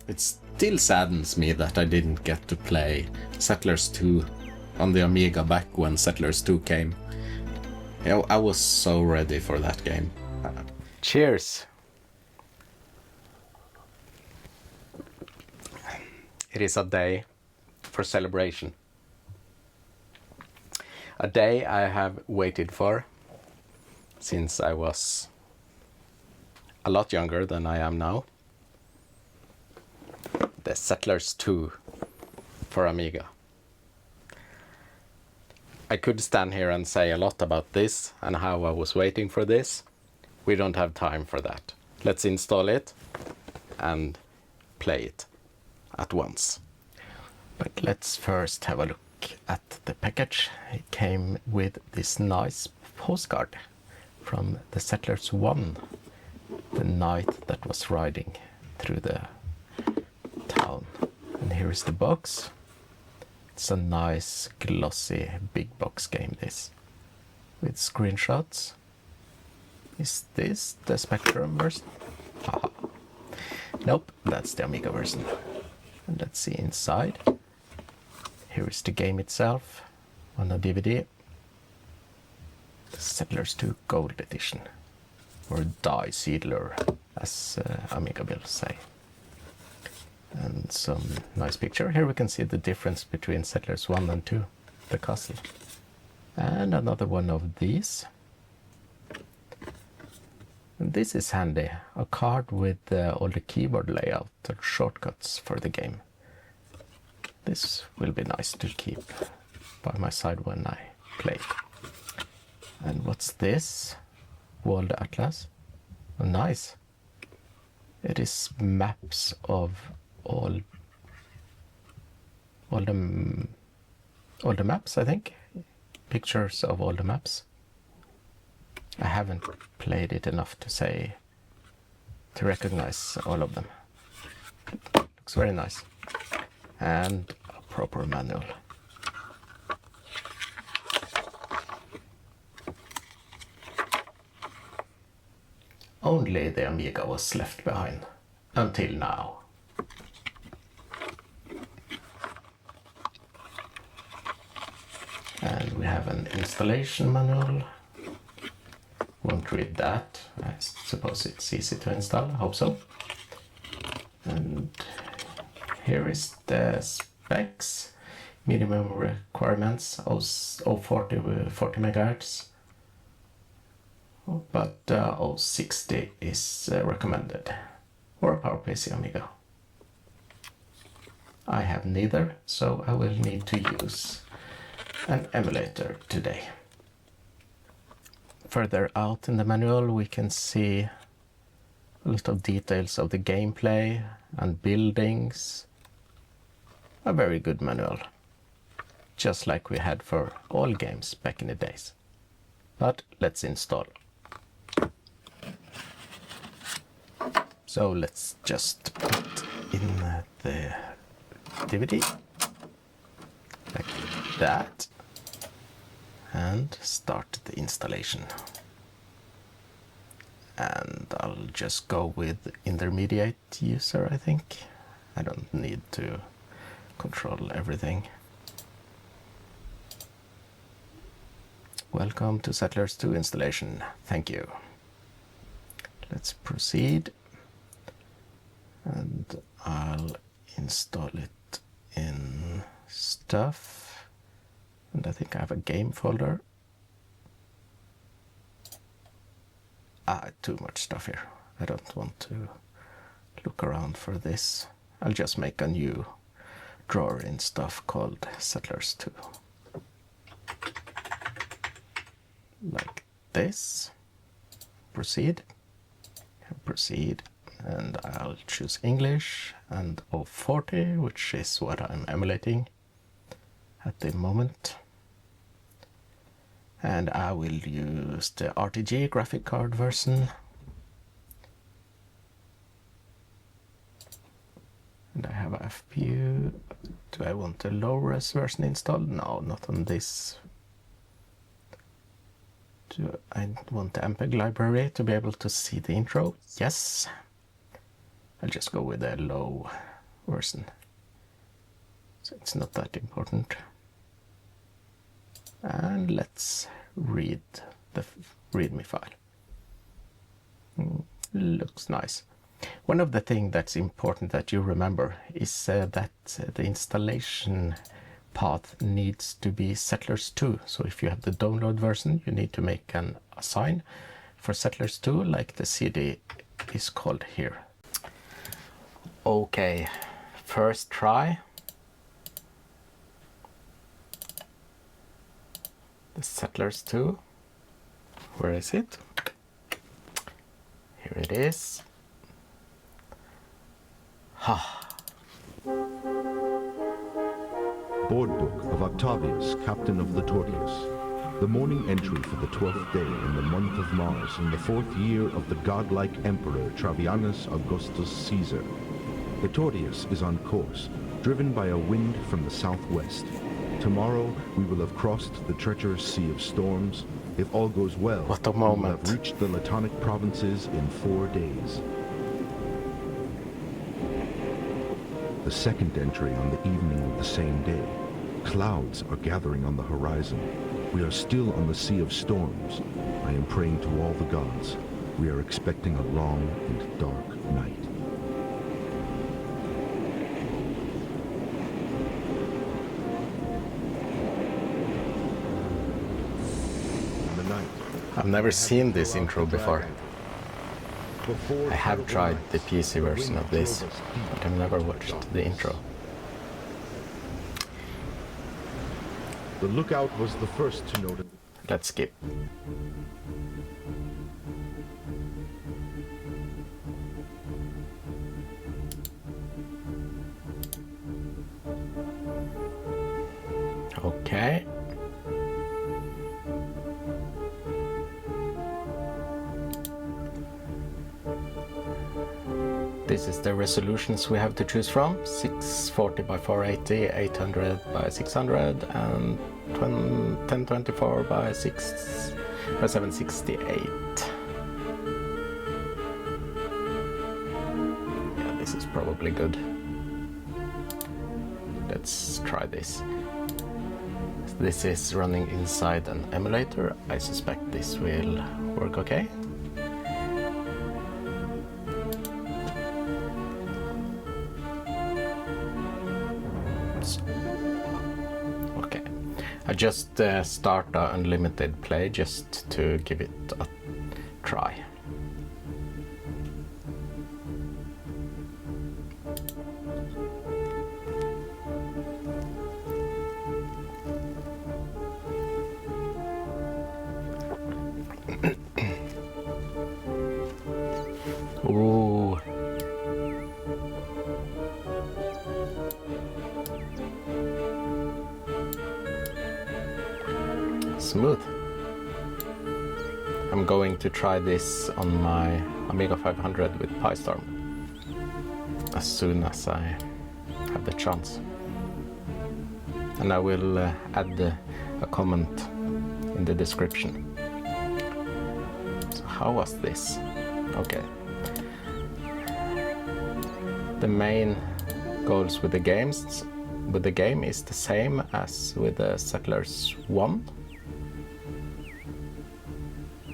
It still saddens me that I didn't get to play Settlers 2 on the Amiga back when Settlers 2 came. I was so ready for that game. Cheers! It is a day for celebration. A day I have waited for since I was a lot younger than I am now. The Settlers 2 for Amiga. I could stand here and say a lot about this and how I was waiting for this. We don't have time for that. Let's install it and play it at once. But let's first have a look at the package. It came with this nice postcard from the Settlers 1, the knight that was riding through the town. And here is the box. It's a nice glossy big box game, this, with screenshots. Is this the Spectrum version? Haha. Nope, that's the Amiga version. And let's see inside. Here is the game itself on a DVD. The Settlers 2 Gold Edition, or Die Siedler, as Amiga will say. And some nice picture. Here we can see the difference between Settlers 1 and 2, the castle. And another one of these. And this is handy, a card with all the keyboard layout and shortcuts for the game. This will be nice to keep by my side when I play. And what's this? World Atlas. Oh, nice. It is maps of all the maps, I think. Pictures of all the maps. I haven't played it enough to recognize all of them. Looks very nice. And a proper manual. Only the Amiga was left behind, until now. And we have an installation manual. Won't read that. I suppose it's easy to install. I hope so. And here is the specs. Minimum requirements of 40 MHz. But 060 is recommended. Or a PowerPC Amiga. I have neither, so I will need to use an emulator today. Further out in the manual we can see a lot of details of the gameplay and buildings. A very good manual, just like we had for all games back in the days. But let's install. So let's just put in the DVD like that and start the installation. And I'll just go with intermediate user, I think. I don't need to control everything. Welcome to Settlers 2 installation. Thank you. Let's proceed. And I'll install it in stuff. And I think I have a game folder. Too much stuff here. I don't want to look around for this. I'll just make a new drawer in stuff called Settlers 2. Like this. Proceed. Proceed. And I'll choose English and 040, which is what I'm emulating at the moment. And I will use the RTG graphic card version. And I have a FPU. Do I want the low-res version installed? No, not on this. Do I want the MPEG library to be able to see the intro? Yes. I'll just go with a low version. So it's not that important. And let's read the README file. Looks nice. One of the things that's important that you remember is that the installation path needs to be Settlers2. So if you have the download version, you need to make an assign for Settlers2, like the CD is called here. Okay, first try. The Settlers2. Where is it? Here it is. Board book of Octavius, captain of the Tortius. The morning entry for the 12th day in the month of Mars in the 4th year of the godlike emperor Travianus Augustus Caesar. The Tortius is on course, driven by a wind from the southwest. Tomorrow we will have crossed the treacherous sea of storms. If all goes well, what a we will moment. have reached the Latonic provinces in 4 days. The second entry on the evening of the same day. Clouds are gathering on the horizon. We are still on the sea of storms. I am praying to all the gods. We are expecting a long and dark night. I've never seen this intro before. I have tried the PC version of this, but I've never watched the intro. The lookout was the first to notice. Let's skip. Okay. This is the resolutions we have to choose from: 640 by 480, 800 by 600, and 1024 by 768. Yeah, this is probably good. Let's try this. This is running inside an emulator. I suspect this will work okay. Okay, I just start the unlimited play just to give it a try. Ooh. Smooth. I'm going to try this on my Amiga 500 with PyStorm as soon as I have the chance. And I will add a comment in the description. So how was this? Okay. The main goals with the game is the same as with the Settlers 1.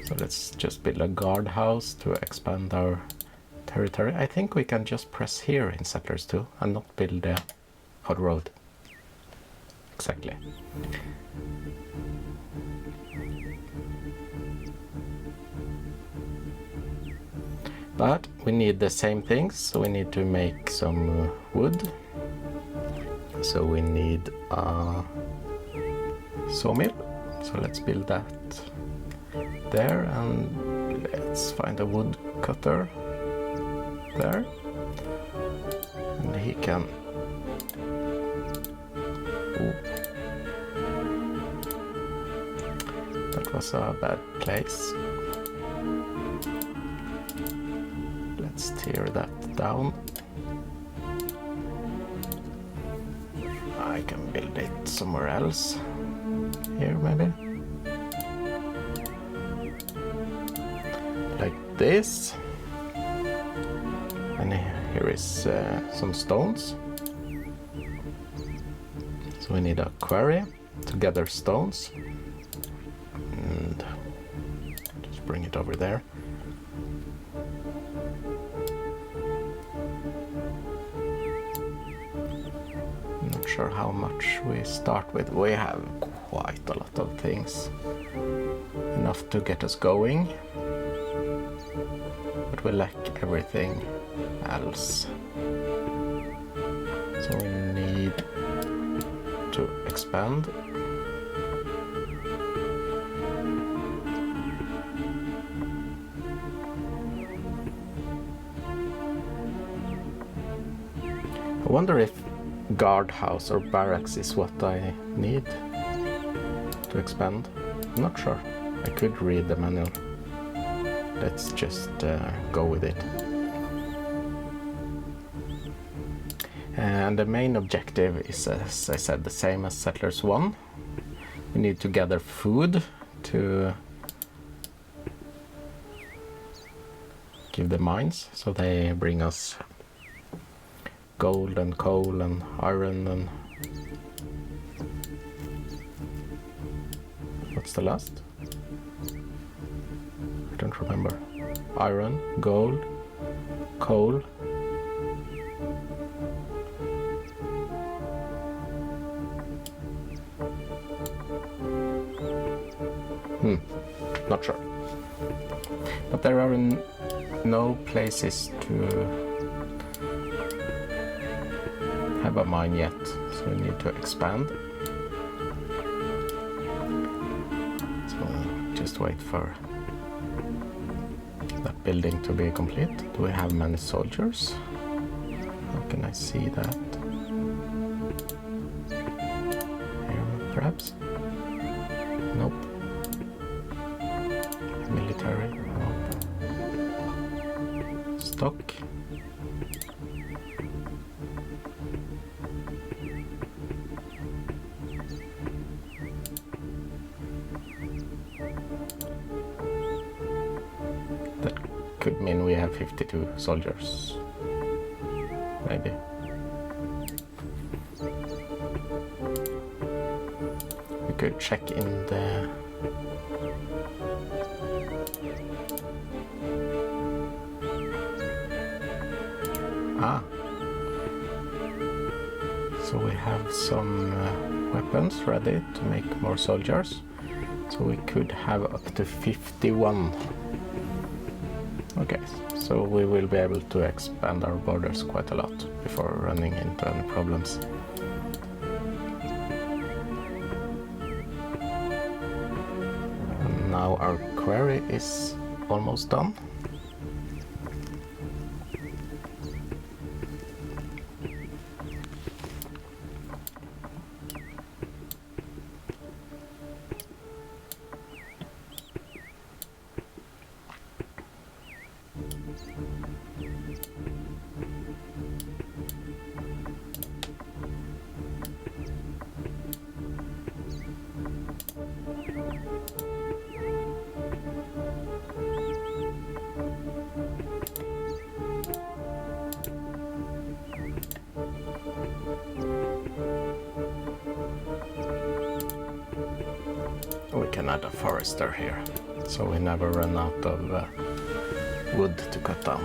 So let's just build a guardhouse to expand our territory. I think we can just press here in Settlers 2 and not build a hot road. Exactly. But we need the same things, so we need to make some wood. So we need a sawmill. So let's build that there, and let's find a wood cutter there. And he can... Ooh. That was a bad place. Let's tear that down. I can build it somewhere else. Here maybe. Like this. And here is some stones. So we need a quarry to gather stones. And just bring it over there. Not sure how much we start with. We have quite a lot of things. Enough to get us going. But we lack everything else. So we need to expand. I wonder if guardhouse or barracks is what I need to expand. I'm not sure. I could read the manual. Let's just go with it. And the main objective is, as I said, the same as Settlers 1. We need to gather food to give the mines, so they bring us gold and coal and iron and... What's the last? I don't remember. Iron, gold, coal. Not sure. But there are no places to have a mine yet, so we need to expand. So just wait for that building to be complete. Do we have many soldiers? How can I see that? Here, perhaps? Nope. Military? Nope. Stock? That could mean we have 52 soldiers. Maybe. We could check in the... Ah. So we have some weapons ready to make more soldiers. So we could have up to 51. Okay, so we will be able to expand our borders quite a lot before running into any problems. And now our quarry is almost done. We can add a forester here, so we never run out of wood to cut down.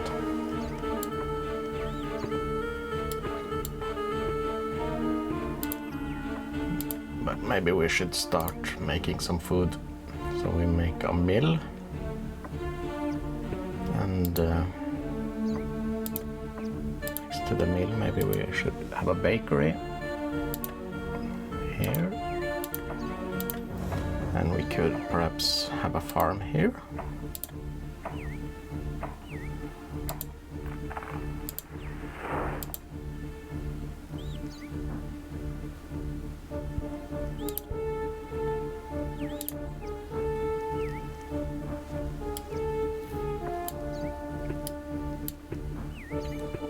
But maybe we should start making some food. So we make a mill, and next to the mill maybe we should have a bakery here. And we could perhaps have a farm here.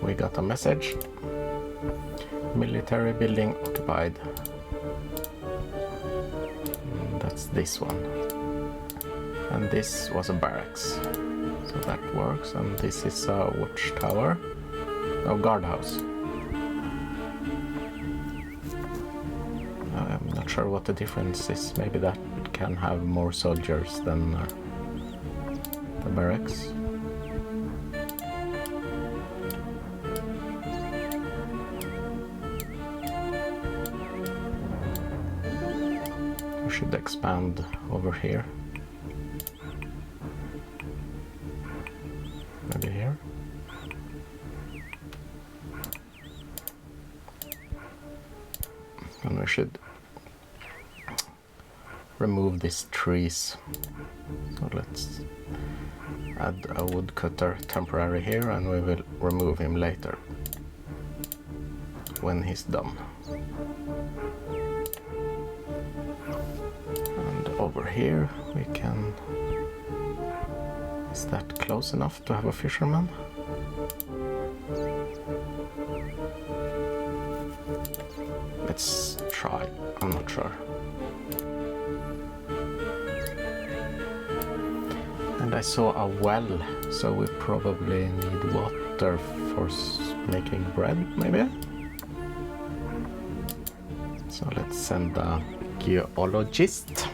We got a message. Military building occupied. That's this one. And this was a barracks. So that works. And this is a watchtower. No, guardhouse. I'm not sure what the difference is. Maybe that can have more soldiers than the barracks. We should expand over here. Maybe here. And we should remove these trees. So let's add a woodcutter temporary here, and we will remove him later when he's done. And over here we can... Is that close enough to have a fisherman? Let's try. I'm not sure. And I saw a well, so we probably need water for making bread, maybe? So let's send a geologist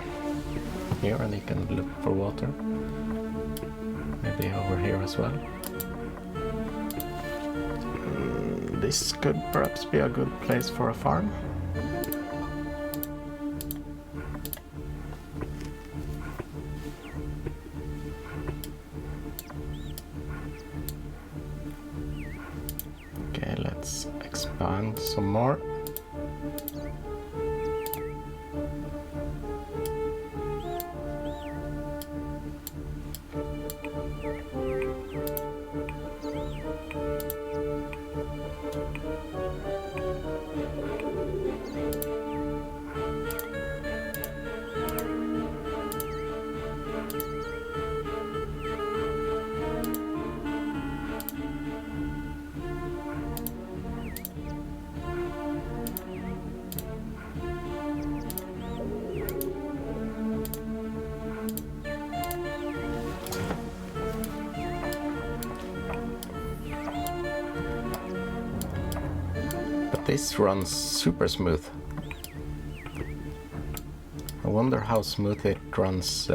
here, and he can look for water. Maybe over here as well. This could perhaps be a good place for a farm. Okay, let's expand some more. This runs super smooth. I wonder how smooth it runs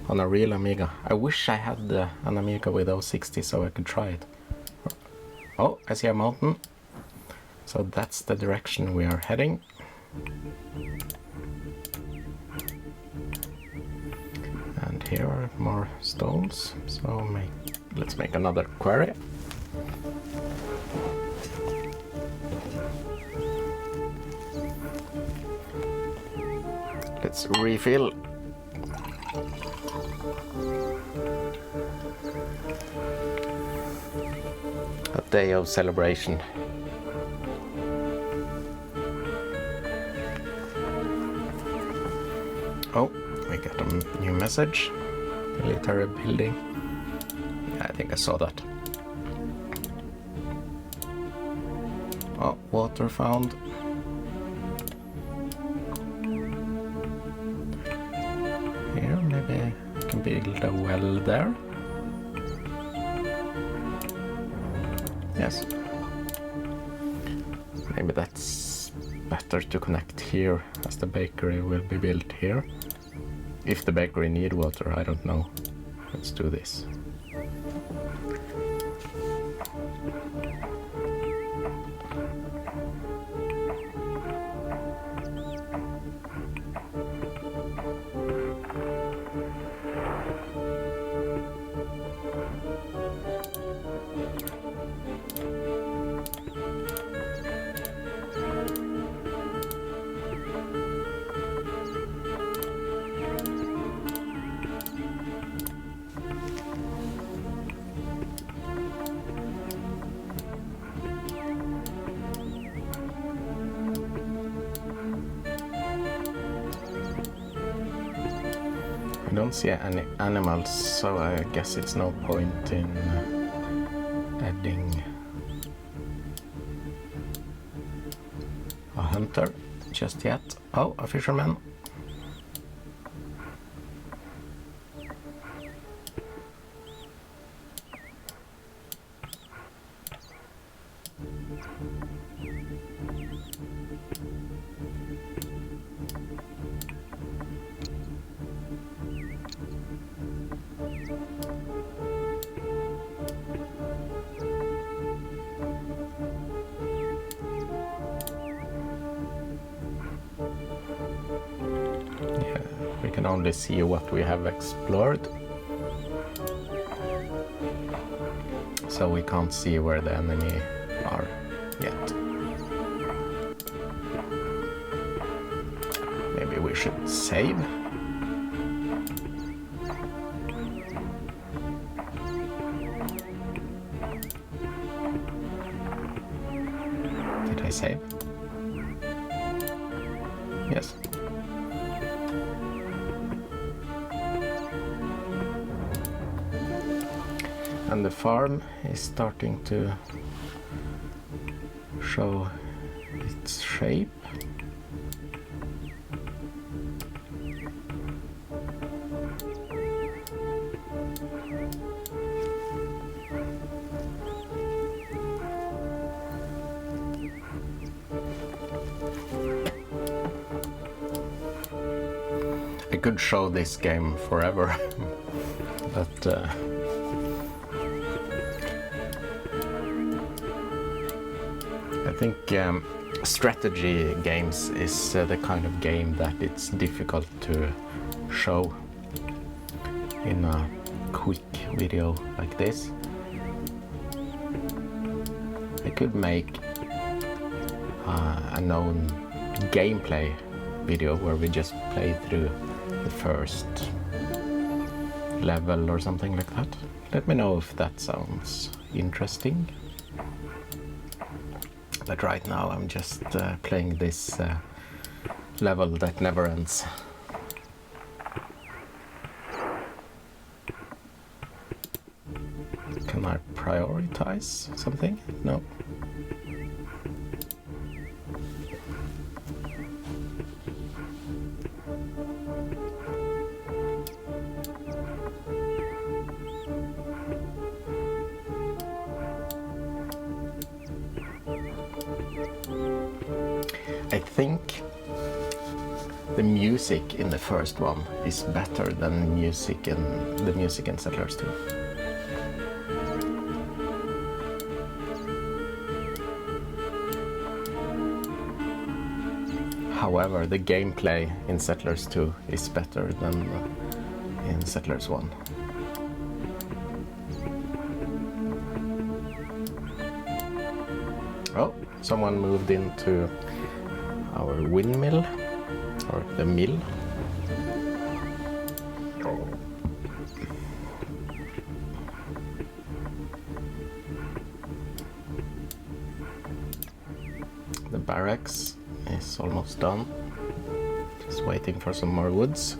on a real Amiga. I wish I had an Amiga with 060 so I could try it. Oh, I see a mountain. So that's the direction we are heading. And here are more stones. So let's make another quarry. Let's refill. A day of celebration. Oh, we got a new message. Military building. Yeah, I think I saw that. Oh, water found. Here, maybe I can build a well there. Yes. Maybe that's better to connect here, as the bakery will be built here. If the bakery need water, I don't know. Let's do this. I don't see any animals, so I guess it's no point in adding a hunter just yet. Oh, a fisherman. can only see what we have explored. So we can't see where the enemy are yet. Maybe we should save. Did I save? Yes. And the farm is starting to show its shape. I could show this game forever, but I think strategy games is the kind of game that it's difficult to show in a quick video like this. I could make a known gameplay video where we just play through the first level or something like that. Let me know if that sounds interesting. But right now I'm just playing this level that never ends. Can I prioritize something? No. I think the music in the first one is better than the music in Settlers 2. However, the gameplay in Settlers 2 is better than in Settlers 1. Oh, someone moved into our windmill, or the mill. The barracks is almost done. Just waiting for some more woods.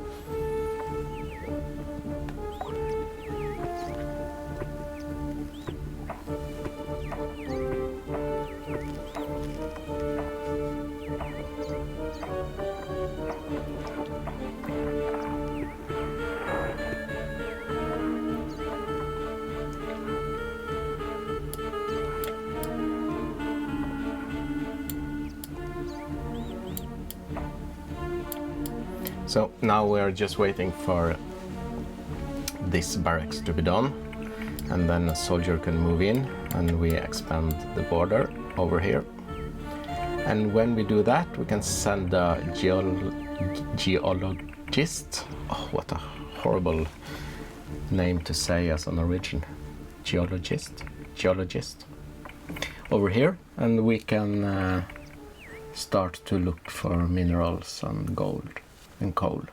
So now we're just waiting for this barracks to be done, and then a soldier can move in and we expand the border over here. And when we do that, we can send a geologist. Oh, what a horrible name to say as an origin. Geologist over here, and we can start to look for minerals and gold and coal.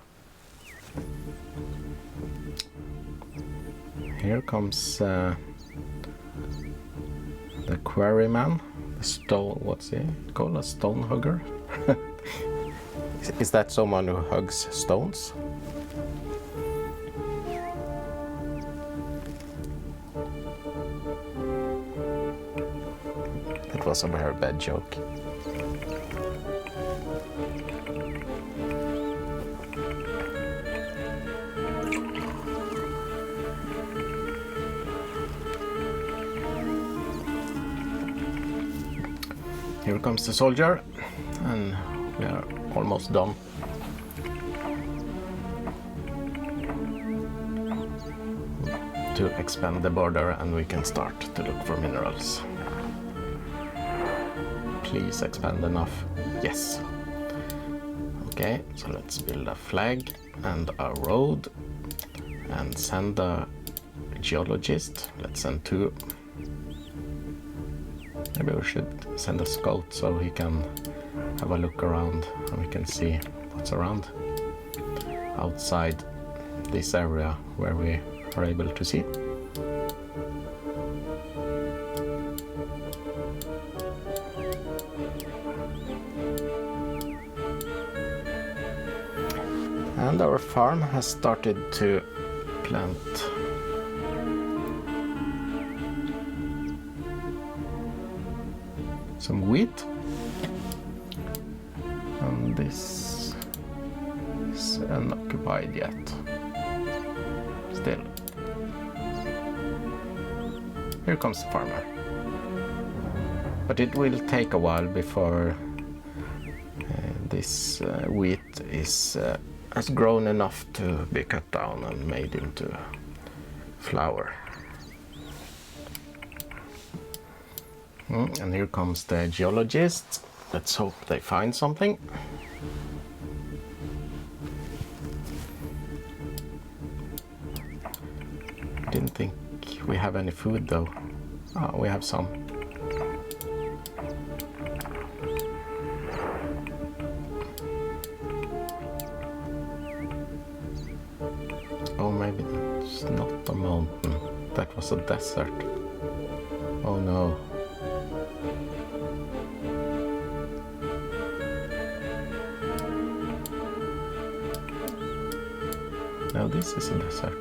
Here comes the quarryman, the stone. What's he called? A stone hugger? Is that someone who hugs stones? That was a very bad joke. Here comes the soldier, and we are almost done. To expand the border, and we can start to look for minerals. Please expand enough. Yes. Okay, so let's build a flag. and a road and send a geologist. Let's send 2. Maybe we should send a scout so he can have a look around and we can see what's around outside this area where we are able to see. And our farm has started to plant some wheat, and this is unoccupied yet. Still. Here comes the farmer. But it will take a while before this wheat is has grown enough to be cut down and made into flour. And here comes the geologists. Let's hope they find something. Didn't think we have any food though. Oh, we have some. Oh, maybe that's not a mountain. That was a desert. Oh no. No, this is a desert.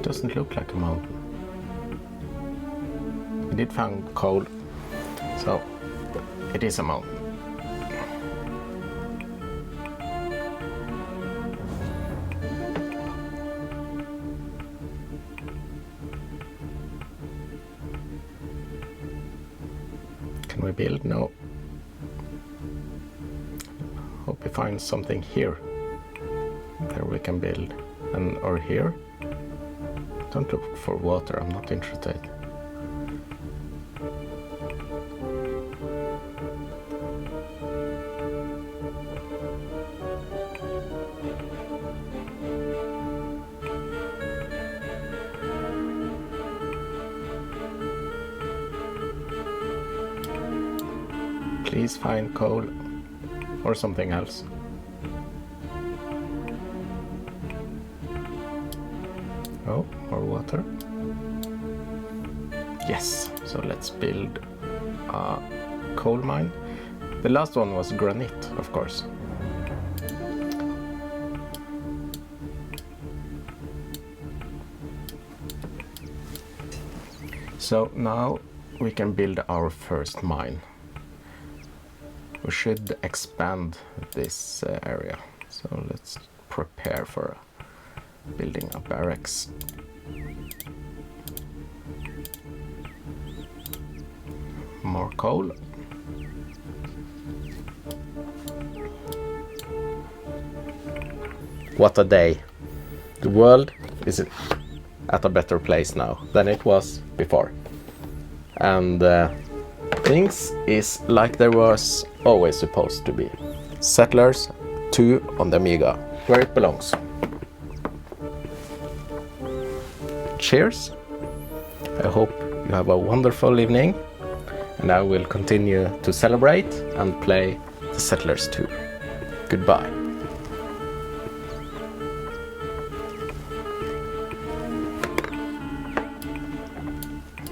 Doesn't look like a mountain. We did find coal, so it is a mountain. Can we build? No. Hope we find something here. There we can build. And or here. Don't look for water, I'm not interested. Please find coal or something else. Oh, more water. Yes, so let's build a coal mine. The last one was granite, of course. So now we can build our first mine. We should expand this area. So let's prepare for building a barracks. More coal. What a day. The world is at a better place now than it was before. And things is like there was always supposed to be. Settlers 2 on the Amiga, where it belongs. Cheers. I hope you have a wonderful evening, and I will continue to celebrate and play the Settlers 2. Goodbye.